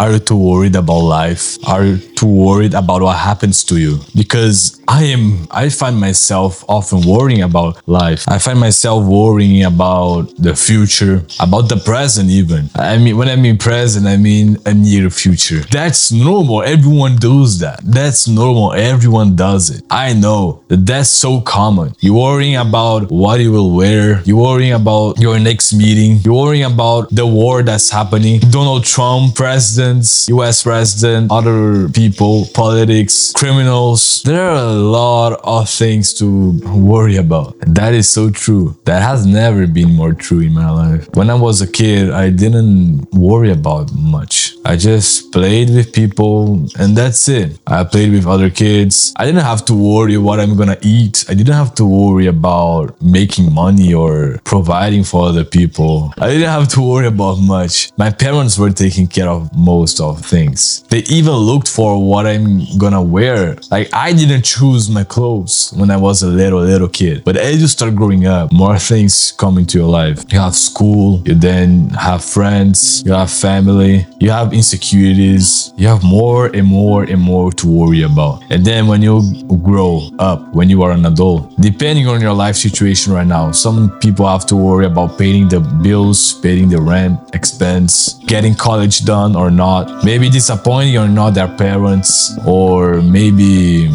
Are you too worried about life? Are you too worried about what happens to you? Because I find myself often worrying about life. I find myself worrying about the future, about the present even. When I mean present, I mean a near future. That's normal. Everyone does that. That's normal. Everyone does it. I know that that's so common. You're worrying about what you will wear. You're worrying about your next meeting. You're worrying about the war that's happening. Donald Trump, presidents, US president, other people, politics, criminals. There are a lot of things to worry about. That is so true. That has never been more true in my life. When I was a kid, I didn't worry about much. I just played with people and that's it. I played with other kids. I didn't have to worry what I'm gonna eat. I didn't have to worry about making money or providing for other people. I didn't have to worry about much. My parents were taking care of most of things. They even looked for what I'm gonna wear. Like, I didn't choose my clothes when I was a little kid. But as you start growing up, more things come into your life. You have school, you then have friends, you have family, you have insecurities, you have more and more and more to worry about. And then when you grow up, when you are an adult, depending on your life situation right now, some people have to worry about paying the bills, paying the rent, expense, getting college done or not, maybe disappointing or not their parents, or maybe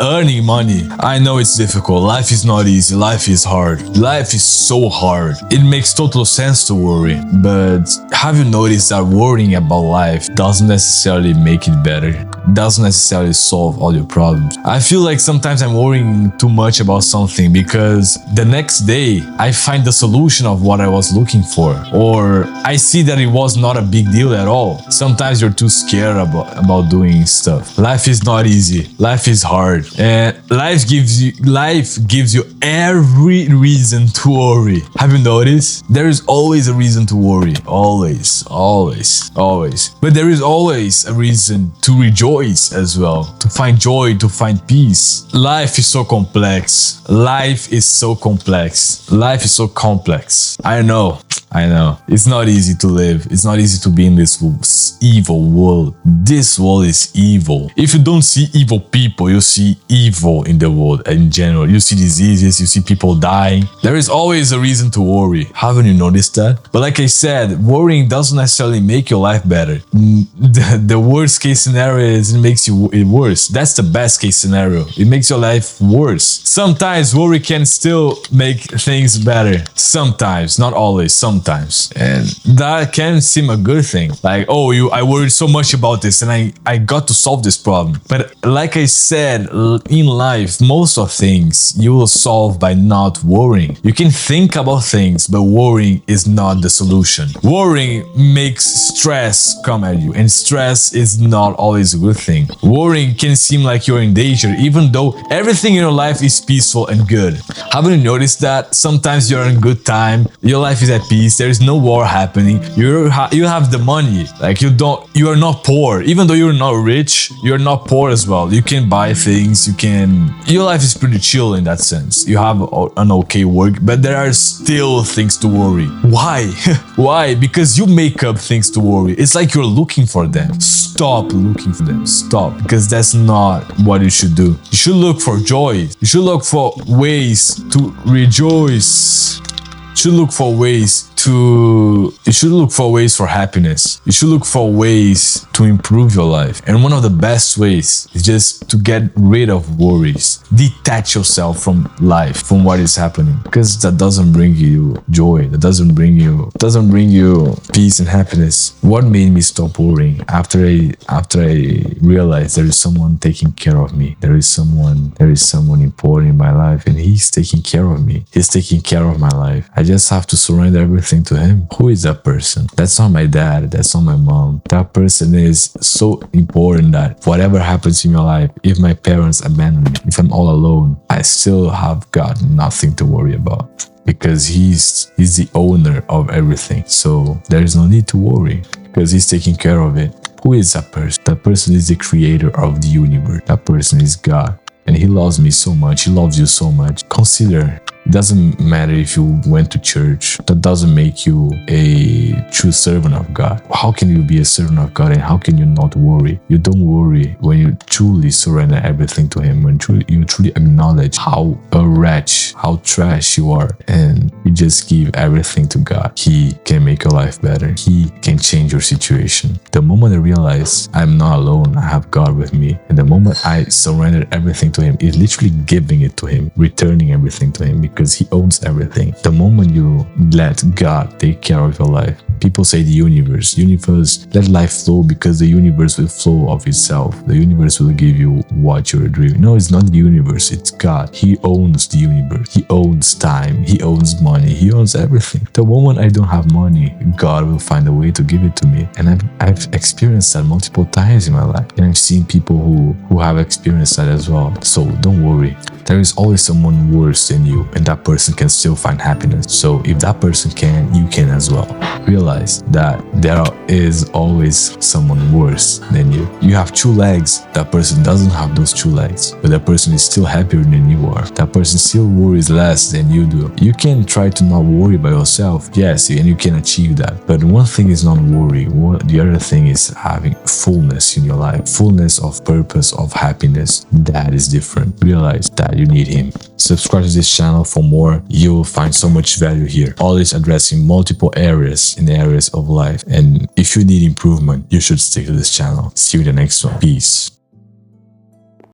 earning money. I know it's difficult. Life is not easy. Life is hard. Life is so hard. It makes total sense to worry. But have you noticed that worrying about life doesn't necessarily make it better? Doesn't necessarily solve all your problems. I feel like sometimes I'm worrying too much about something because the next day I find the solution of what I was looking for, or I see that it was not a big deal at all. Sometimes you're too scared about doing stuff. Life is not easy. Life is hard, and life gives you every reason to worry. Have you noticed? There is always a reason to worry. Always. But there is always a reason to rejoice as well, to find joy, to find peace. Life is so complex. Life is so complex. I know. It's not easy to live. It's not easy to be in this evil world. This world is evil. If you don't see evil people, you see evil in the world in general. You see diseases, you see people dying. There is always a reason to worry. Haven't you noticed that? But like I said, worrying doesn't necessarily make your life better. The worst case scenario is it makes it worse. That's the best case scenario. It makes your life worse. Sometimes worry can still make things better. Sometimes, not always, sometimes. And that can seem a good thing. Like, I worried so much about this and I got to solve this problem. But like I said, in life, most of things you will solve by not worrying. You can think about things, but worrying is not the solution. Worrying makes stress come at you, and stress is not always a good thing. Worrying can seem like you're in danger, even though everything in your life is peaceful and good. Haven't you noticed that? Sometimes you're in a good time, your life is at peace, there is no war happening, you have the money, like you are not poor. Even though you're not rich, you're not poor as well. You can buy things, your life is pretty chill in that sense. You have an okay work, but there are still things to worry. Why? Why? Because you make up things to worry. It's like you're looking for them. Stop looking for them. Stop. Because that's not what you should do. You should look for joy. You should look for ways to rejoice. You should look for ways for happiness. You should look for ways to improve your life. And one of the best ways is just to get rid of worries. Detach yourself from life, from what is happening. Because that doesn't bring you joy. That doesn't bring you peace and happiness. What made me stop worrying after I realized there is someone taking care of me. There is someone important in my life, and he's taking care of me. He's taking care of my life. I just have to surrender everything to him. Who is that person? That's not my dad. That's not my mom. That person is so important that whatever happens in your life, if my parents abandon me, if I'm all alone, I still have got nothing to worry about. Because he's the owner of everything. So there is no need to worry because he's taking care of it. Who is that person? That person is the creator of the universe. That person is God. And he loves me so much. He loves you so much. Consider Doesn't matter if you went to church. That doesn't make you a true servant of God. How can you be a servant of God and how can you not worry? You don't worry when you truly surrender everything to Him, when you truly acknowledge how a wretch, how trash you are, and you just give everything to God. He can make your life better. He can change your situation. The moment I realize I'm not alone, I have God with me, and the moment I surrender everything to Him, it's literally giving it to Him, returning everything to Him, because He owns everything. The moment you let God take care of your life, people say the universe, let life flow because the universe will flow of itself. The universe will give you what you're dreaming. No, it's not the universe, it's God. He owns the universe. He owns time. He owns money. He owns everything. The moment I don't have money, God will find a way to give it to me. And I've experienced that multiple times in my life. And I've seen people who have experienced that as well. So don't worry. There is always someone worse than you, and that person can still find happiness. So if that person can, you can as well. Realize that there is always someone worse than you. You have 2 legs, that person doesn't have those 2 legs, but that person is still happier than you are. That person still worries less than you do. You can try to not worry by yourself, yes, and you can achieve that. But one thing is not worry. The other thing is having fullness in your life, fullness of purpose, of happiness. That is different. Realize that you need Him. Subscribe to this channel for more. You will find so much value here. Always addressing multiple areas in the areas of life. And if you need improvement, you should stick to this channel. See you in the next one. Peace.